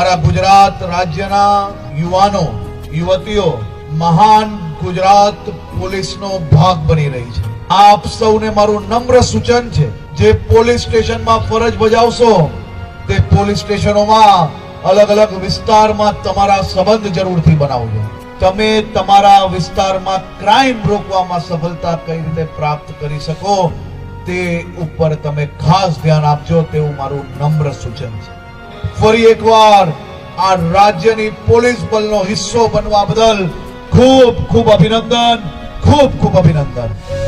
મારા ગુજરાત રાજ્યના યુવાનો યુવતીઓ મહાન ગુજરાત પોલીસનો ભાગ બની રહી છે। આપ સૌને મારું નમ્ર સૂચન છે, જે પોલીસ સ્ટેશનમાં ફરજ બજાવશો તે પોલીસ સ્ટેશનોમાં અલગ અલગ વિસ્તારમાં તમારા સંબંધ જરૂરથી બનાવજો। તમે તમારા વિસ્તારમાં ક્રાઇમ રોકવામાં સફળતા કઈ રીતે પ્રાપ્ત કરી શકો તે ઉપર તમે ખાસ ધ્યાન આપજો તેવું મારું નમ્ર સૂચન છે। ફરી એકવાર આ રાજ્યની પોલીસ બળનો હિસ્સો બનવા બદલ ખૂબ ખૂબ અભિનંદન, ખૂબ ખૂબ અભિનંદન।